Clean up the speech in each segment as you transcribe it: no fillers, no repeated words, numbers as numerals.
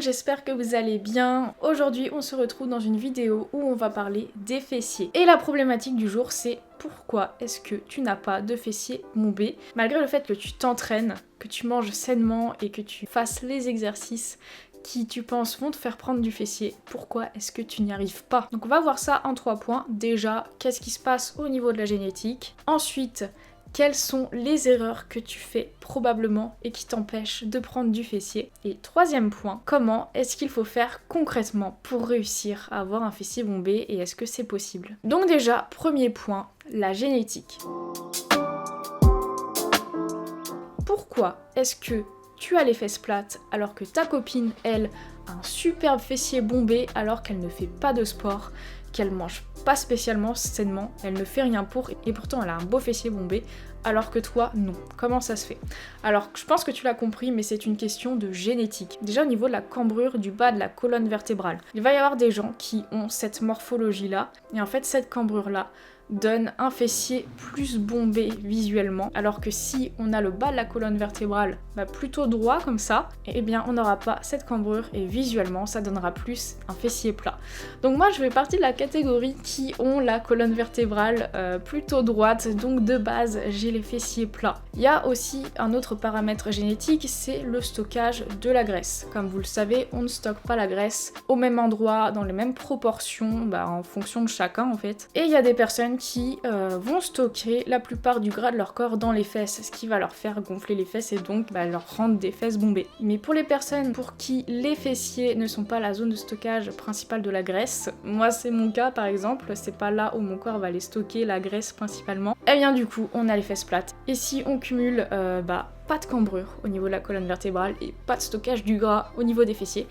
j'espère que vous allez bien. Aujourd'hui on se retrouve dans une vidéo où on va parler des fessiers. Et la problématique du jour c'est pourquoi est-ce que tu n'as pas de fessiers bombés malgré le fait que tu t'entraînes, que tu manges sainement et que tu fasses les exercices qui tu penses vont te faire prendre du fessier, pourquoi est-ce que tu n'y arrives pas? Donc on va voir ça en 3 points. Déjà, qu'est-ce qui se passe au niveau de la génétique? Ensuite, quelles sont les erreurs que tu fais probablement et qui t'empêchent de prendre du fessier? Et troisième point, comment est-ce qu'il faut faire concrètement pour réussir à avoir un fessier bombé et est-ce que c'est possible? Donc déjà, premier point, la génétique. Pourquoi est-ce que tu as les fesses plates alors que ta copine, elle, a un superbe fessier bombé alors qu'elle ne fait pas de sport, qu'elle mange pas spécialement sainement, elle ne fait rien pour et pourtant elle a un beau fessier bombé alors que toi non? Comment ça se fait? Alors je pense que tu l'as compris mais c'est une question de génétique. Déjà au niveau de la cambrure du bas de la colonne vertébrale, il va y avoir des gens qui ont cette morphologie là et en fait cette cambrure là donne un fessier plus bombé visuellement, alors que si on a le bas de la colonne vertébrale plutôt droit comme ça, eh bien on n'aura pas cette cambrure et visuellement ça donnera plus un fessier plat. Donc moi je fais partie de la catégorie qui ont la colonne vertébrale plutôt droite, donc de base j'ai les fessiers plats. Il y a aussi un autre paramètre génétique, c'est le stockage de la graisse. Comme vous le savez, on ne stocke pas la graisse au même endroit, dans les mêmes proportions, en fonction de chacun en fait. Et il y a des personnes qui vont stocker la plupart du gras de leur corps dans les fesses, ce qui va leur faire gonfler les fesses et donc leur rendre des fesses bombées. Mais pour les personnes pour qui les fessiers ne sont pas la zone de stockage principale de la graisse, moi c'est mon cas par exemple, c'est pas là où mon corps va aller stocker la graisse principalement, et bien du coup on a les fesses plates. Et si on cumule pas de cambrure au niveau de la colonne vertébrale et pas de stockage du gras au niveau des fessiers,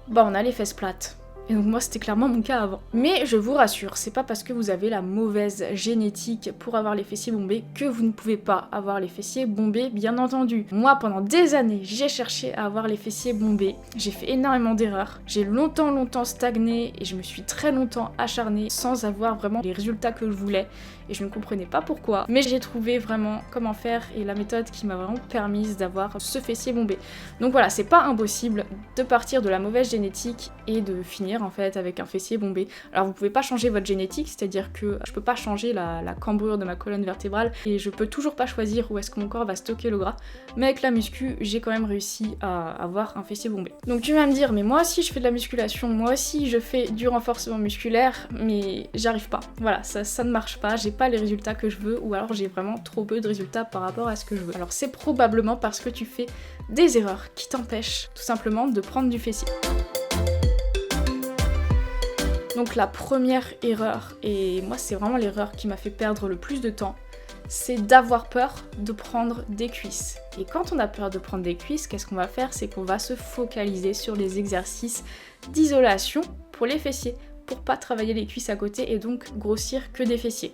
on a les fesses plates. Et donc moi c'était clairement mon cas avant. Mais je vous rassure, c'est pas parce que vous avez la mauvaise génétique pour avoir les fessiers bombés que vous ne pouvez pas avoir les fessiers bombés, bien entendu. Moi pendant des années, j'ai cherché à avoir les fessiers bombés. J'ai fait énormément d'erreurs. J'ai longtemps stagné et je me suis très longtemps acharnée sans avoir vraiment les résultats que je voulais. Et je ne comprenais pas pourquoi. Mais j'ai trouvé vraiment comment faire et la méthode qui m'a vraiment permise d'avoir ce fessier bombé. Donc voilà, c'est pas impossible de partir de la mauvaise génétique et de finir en fait avec un fessier bombé. Alors vous pouvez pas changer votre génétique, c'est-à-dire que je peux pas changer la cambrure de ma colonne vertébrale et je peux toujours pas choisir où est-ce que mon corps va stocker le gras, mais avec la muscu j'ai quand même réussi à avoir un fessier bombé. Donc tu vas me dire mais moi aussi je fais de la musculation, moi aussi je fais du renforcement musculaire, mais j'arrive pas. Voilà, ça ne marche pas, j'ai pas les résultats que je veux ou alors j'ai vraiment trop peu de résultats par rapport à ce que je veux. Alors c'est probablement parce que tu fais des erreurs qui t'empêchent tout simplement de prendre du fessier. Donc la première erreur, et moi c'est vraiment l'erreur qui m'a fait perdre le plus de temps, c'est d'avoir peur de prendre des cuisses. Et quand on a peur de prendre des cuisses, qu'est-ce qu'on va faire? C'est qu'on va se focaliser sur les exercices d'isolation pour les fessiers, pour pas travailler les cuisses à côté et donc grossir que des fessiers.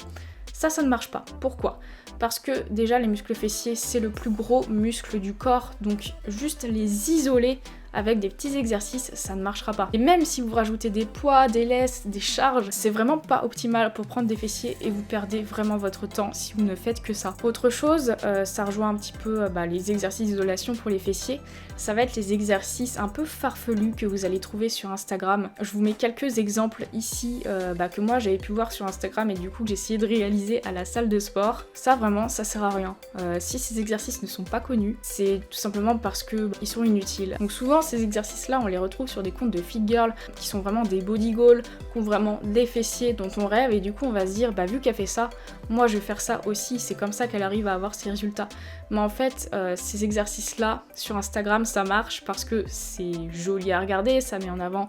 Ça ne marche pas. Pourquoi? Parce que déjà les muscles fessiers c'est le plus gros muscle du corps, donc juste les isoler avec des petits exercices, ça ne marchera pas. Et même si vous rajoutez des poids, des laisses, des charges, c'est vraiment pas optimal pour prendre des fessiers et vous perdez vraiment votre temps si vous ne faites que ça. Autre chose, ça rejoint un petit peu les exercices d'isolation pour les fessiers, ça va être les exercices un peu farfelus que vous allez trouver sur Instagram. Je vous mets quelques exemples ici que moi j'avais pu voir sur Instagram et du coup que j'ai essayé de réaliser à la salle de sport. Ça vraiment, ça sert à rien. Si ces exercices ne sont pas connus, c'est tout simplement parce que ils sont inutiles. Donc souvent ces exercices-là, on les retrouve sur des comptes de fit girl qui sont vraiment des body goals, qui ont vraiment des fessiers dont on rêve et du coup on va se dire vu qu'elle fait ça, moi je vais faire ça aussi, c'est comme ça qu'elle arrive à avoir ses résultats. Mais en fait, ces exercices-là sur Instagram, ça marche parce que c'est joli à regarder, ça met en avant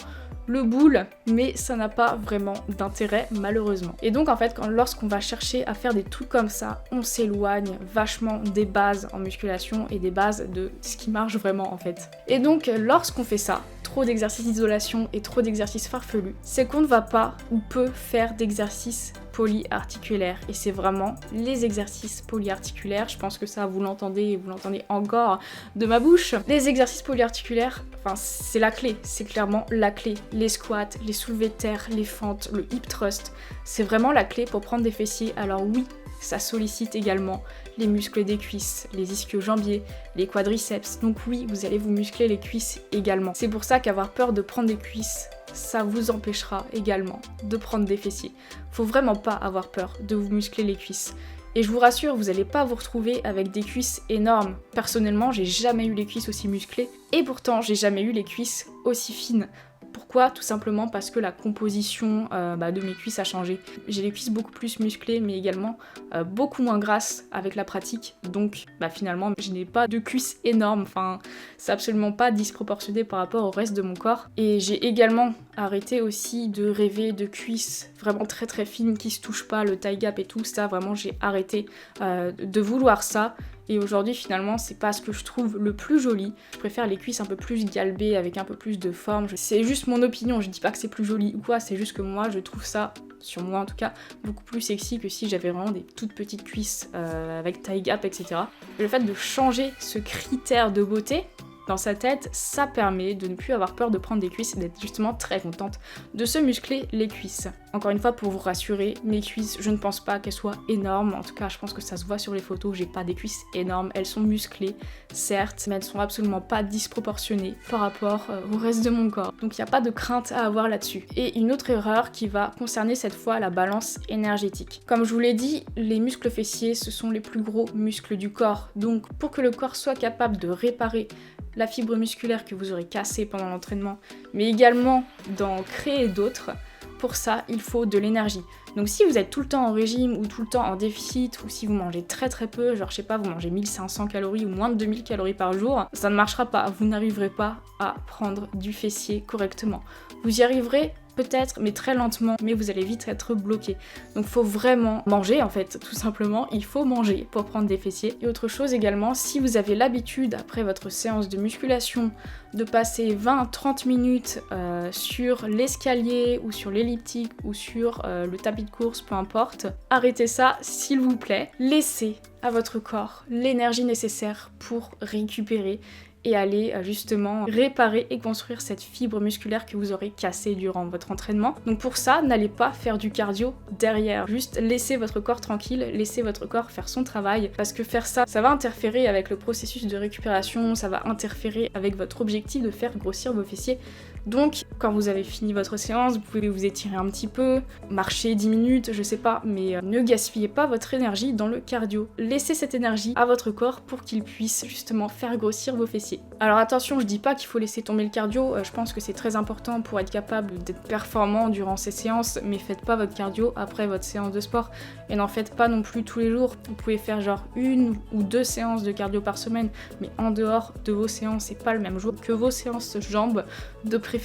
le boule, mais ça n'a pas vraiment d'intérêt malheureusement. Et donc en fait, lorsqu'on va chercher à faire des trucs comme ça, on s'éloigne vachement des bases en musculation et des bases de ce qui marche vraiment en fait. Et donc lorsqu'on fait ça, trop d'exercices d'isolation et trop d'exercices farfelus, c'est qu'on ne va pas ou peut faire d'exercices polyarticulaires. Et c'est vraiment les exercices polyarticulaires, je pense que ça vous l'entendez et vous l'entendez encore de ma bouche. Les exercices polyarticulaires, c'est la clé, c'est clairement la clé. Les squats, les soulevés de terre, les fentes, le hip thrust, c'est vraiment la clé pour prendre des fessiers. Alors oui, ça sollicite également les muscles des cuisses, les ischio-jambiers, les quadriceps. Donc oui, vous allez vous muscler les cuisses également. C'est pour ça qu'avoir peur de prendre des cuisses, ça vous empêchera également de prendre des fessiers. Faut vraiment pas avoir peur de vous muscler les cuisses. Et je vous rassure, vous n'allez pas vous retrouver avec des cuisses énormes. Personnellement, j'ai jamais eu les cuisses aussi musclées, et pourtant j'ai jamais eu les cuisses aussi fines. Pourquoi ? Tout simplement parce que la composition de mes cuisses a changé. J'ai les cuisses beaucoup plus musclées, mais également beaucoup moins grasses avec la pratique. Donc finalement, je n'ai pas de cuisses énormes. Enfin, c'est absolument pas disproportionné par rapport au reste de mon corps. Et j'ai également arrêté aussi de rêver de cuisses vraiment très très fines qui se touchent pas, le tie gap et tout ça. Vraiment, j'ai arrêté de vouloir ça. Et aujourd'hui, finalement, c'est pas ce que je trouve le plus joli. Je préfère les cuisses un peu plus galbées, avec un peu plus de forme. C'est juste mon opinion, je dis pas que c'est plus joli ou quoi, c'est juste que moi, je trouve ça, sur moi en tout cas, beaucoup plus sexy que si j'avais vraiment des toutes petites cuisses avec taille gap, etc. Le fait de changer ce critère de beauté dans sa tête, ça permet de ne plus avoir peur de prendre des cuisses et d'être justement très contente de se muscler les cuisses. Encore une fois, pour vous rassurer, mes cuisses, je ne pense pas qu'elles soient énormes. En tout cas, je pense que ça se voit sur les photos, j'ai pas des cuisses énormes. Elles sont musclées, certes, mais elles sont absolument pas disproportionnées par rapport au reste de mon corps. Donc il n'y a pas de crainte à avoir là-dessus. Et une autre erreur qui va concerner cette fois la balance énergétique. Comme je vous l'ai dit, les muscles fessiers, ce sont les plus gros muscles du corps. Donc pour que le corps soit capable de réparer la fibre musculaire que vous aurez cassée pendant l'entraînement, mais également d'en créer d'autres, pour ça, il faut de l'énergie. Donc si vous êtes tout le temps en régime ou tout le temps en déficit, ou si vous mangez très très peu, genre je sais pas, vous mangez 1500 calories ou moins de 2000 calories par jour, ça ne marchera pas, vous n'arriverez pas à prendre du fessier correctement. Vous y arriverez peut-être, mais très lentement, mais vous allez vite être bloqué. Donc faut vraiment manger en fait, tout simplement, il faut manger pour prendre des fessiers. Et autre chose également, si vous avez l'habitude, après votre séance de musculation, de passer 20-30 minutes sur l'escalier ou sur l'elliptique ou sur le tapis de course, peu importe, arrêtez ça s'il vous plaît. Laissez à votre corps l'énergie nécessaire pour récupérer et aller justement réparer et construire cette fibre musculaire que vous aurez cassée durant votre entraînement. Donc pour ça, n'allez pas faire du cardio derrière, juste laissez votre corps tranquille, laissez votre corps faire son travail, parce que faire ça, ça va interférer avec le processus de récupération, ça va interférer avec votre objectif de faire grossir vos fessiers. Donc, quand vous avez fini votre séance, vous pouvez vous étirer un petit peu, marcher 10 minutes, je sais pas, mais ne gaspillez pas votre énergie dans le cardio. Laissez cette énergie à votre corps pour qu'il puisse justement faire grossir vos fessiers. Alors attention, je dis pas qu'il faut laisser tomber le cardio, je pense que c'est très important pour être capable d'être performant durant ces séances, mais faites pas votre cardio après votre séance de sport, et n'en faites pas non plus tous les jours. Vous pouvez faire genre 1 ou 2 séances de cardio par semaine, mais en dehors de vos séances, et pas le même jour que vos séances jambes de préférence.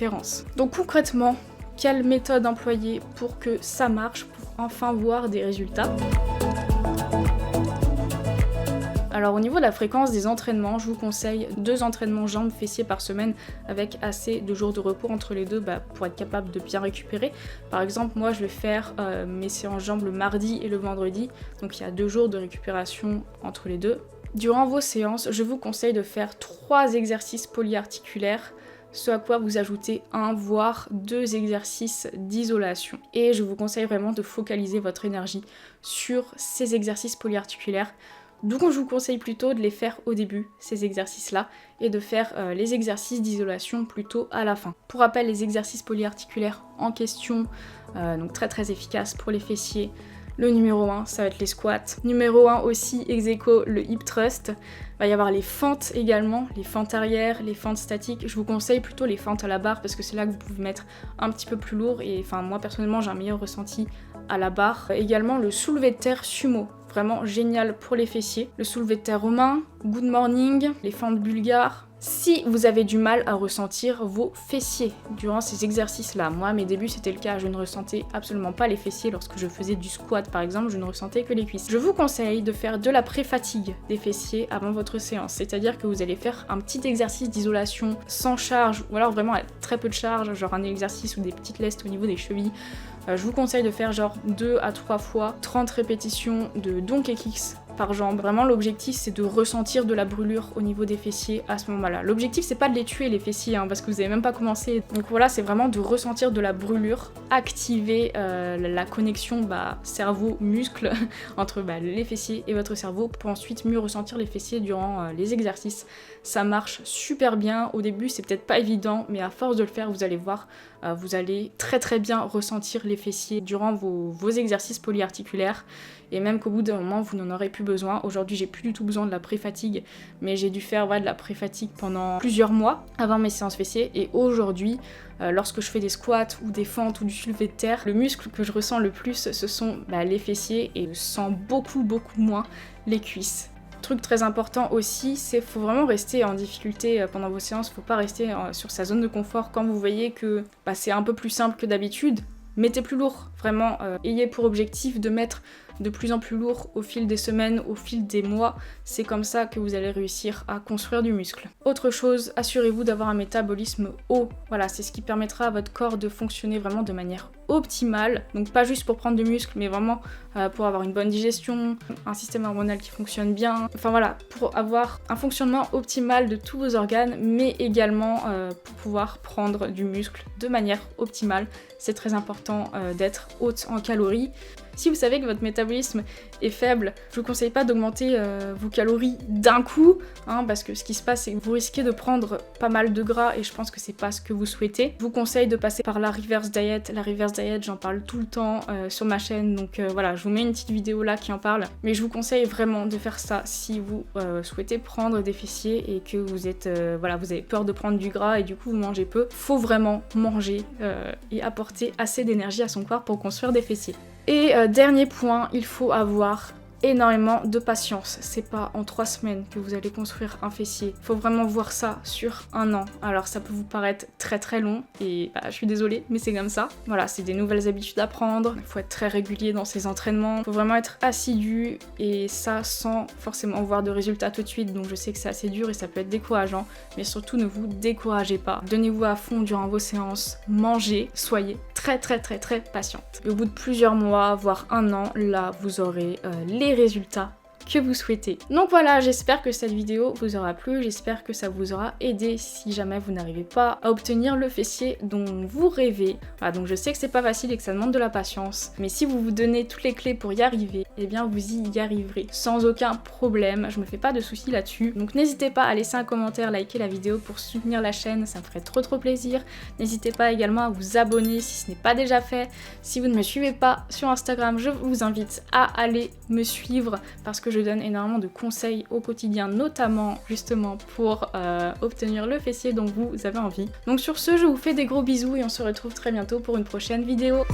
Donc concrètement, quelle méthode employer pour que ça marche, pour enfin voir des résultats ? Alors au niveau de la fréquence des entraînements, je vous conseille 2 entraînements jambes fessiers par semaine avec assez de jours de repos entre les deux pour être capable de bien récupérer. Par exemple, moi je vais faire mes séances jambes le mardi et le vendredi, donc il y a 2 jours de récupération entre les deux. Durant vos séances, je vous conseille de faire 3 exercices polyarticulaires, ce à quoi vous ajoutez 1 voire 2 exercices d'isolation. Et je vous conseille vraiment de focaliser votre énergie sur ces exercices polyarticulaires. Donc je vous conseille plutôt de les faire au début, ces exercices-là, et de faire les exercices d'isolation plutôt à la fin. Pour rappel, les exercices polyarticulaires en question, donc très très efficaces pour les fessiers. Le numéro 1, ça va être les squats. Numéro 1 aussi, ex aequo, le hip thrust. Il va y avoir les fentes également, les fentes arrière, les fentes statiques. Je vous conseille plutôt les fentes à la barre parce que c'est là que vous pouvez mettre un petit peu plus lourd. Et enfin, moi personnellement, j'ai un meilleur ressenti à la barre. Également le soulevé de terre sumo. Vraiment génial pour les fessiers. Le soulevé de terre romain, good morning, les fentes bulgares. Si vous avez du mal à ressentir vos fessiers durant ces exercices-là, moi à mes débuts c'était le cas, je ne ressentais absolument pas les fessiers lorsque je faisais du squat par exemple, je ne ressentais que les cuisses. Je vous conseille de faire de la pré-fatigue des fessiers avant votre séance, c'est-à-dire que vous allez faire un petit exercice d'isolation sans charge, ou alors vraiment avec très peu de charge, genre un exercice ou des petites lestes au niveau des chevilles. Je vous conseille de faire genre 2 à 3 fois 30 répétitions de donkey kicks par jambe. Vraiment l'objectif c'est de ressentir de la brûlure au niveau des fessiers à ce moment-là. L'objectif c'est pas de les tuer les fessiers parce que vous avez même pas commencé. Donc voilà, c'est vraiment de ressentir de la brûlure, activer la connexion cerveau-muscle entre les fessiers et votre cerveau pour ensuite mieux ressentir les fessiers durant les exercices. Ça marche super bien. Au début c'est peut-être pas évident, mais à force de le faire vous allez voir, vous allez très bien ressentir les fessiers durant vos exercices polyarticulaires, et même qu'au bout d'un moment vous n'en aurez plus besoin. Aujourd'hui j'ai plus du tout besoin de la pré-fatigue, mais j'ai dû faire de la pré-fatigue pendant plusieurs mois avant mes séances fessiers, et aujourd'hui lorsque je fais des squats ou des fentes ou du soulevé de terre, le muscle que je ressens le plus ce sont les fessiers, et je sens beaucoup moins les cuisses. Truc très important aussi, c'est faut vraiment rester en difficulté pendant vos séances, faut pas rester sur sa zone de confort quand vous voyez que c'est un peu plus simple que d'habitude. Mettez plus lourd, vraiment, ayez pour objectif de mettre de plus en plus lourd au fil des semaines, au fil des mois. C'est comme ça que vous allez réussir à construire du muscle. Autre chose, assurez-vous d'avoir un métabolisme haut. Voilà, c'est ce qui permettra à votre corps de fonctionner vraiment de manière optimale. Donc pas juste pour prendre du muscle, mais vraiment pour avoir une bonne digestion, un système hormonal qui fonctionne bien. Enfin voilà, pour avoir un fonctionnement optimal de tous vos organes, mais également pour pouvoir prendre du muscle de manière optimale. C'est très important d'être haute en calories. Si vous savez que votre métabolisme est faible, je vous conseille pas d'augmenter vos calories d'un coup, parce que ce qui se passe c'est que vous risquez de prendre pas mal de gras, et je pense que c'est pas ce que vous souhaitez. Je vous conseille de passer par la reverse diet. La reverse diet, j'en parle tout le temps sur ma chaîne, donc voilà, je vous mets une petite vidéo là qui en parle. Mais je vous conseille vraiment de faire ça si vous souhaitez prendre des fessiers et que vous êtes, vous avez peur de prendre du gras et du coup vous mangez peu. Faut vraiment manger et apporter assez d'énergie à son corps pour construire des fessiers. Et dernier point, il faut avoir énormément de patience. C'est pas en 3 semaines que vous allez construire un fessier. Faut vraiment voir ça sur 1 an. Alors ça peut vous paraître très long, et je suis désolée, mais c'est comme ça. Voilà, c'est des nouvelles habitudes à prendre. Il faut être très régulier dans ses entraînements. Faut vraiment être assidu, et ça sans forcément voir de résultats tout de suite. Donc je sais que c'est assez dur et ça peut être décourageant, mais surtout ne vous découragez pas. Donnez-vous à fond durant vos séances, mangez, soyez très patiente. Et au bout de plusieurs mois, voire 1 an, là vous aurez les résultats que vous souhaitez. Donc voilà, j'espère que cette vidéo vous aura plu, j'espère que ça vous aura aidé si jamais vous n'arrivez pas à obtenir le fessier dont vous rêvez. Voilà, donc je sais que c'est pas facile et que ça demande de la patience, mais si vous vous donnez toutes les clés pour y arriver, eh bien vous y arriverez sans aucun problème. Je me fais pas de soucis là-dessus. Donc n'hésitez pas à laisser un commentaire, liker la vidéo pour soutenir la chaîne, ça me ferait trop plaisir. N'hésitez pas également à vous abonner si ce n'est pas déjà fait. Si vous ne me suivez pas sur Instagram, je vous invite à aller me suivre parce que je donne énormément de conseils au quotidien, notamment justement pour obtenir le fessier dont vous avez envie. Donc sur ce, je vous fais des gros bisous et on se retrouve très bientôt pour une prochaine vidéo.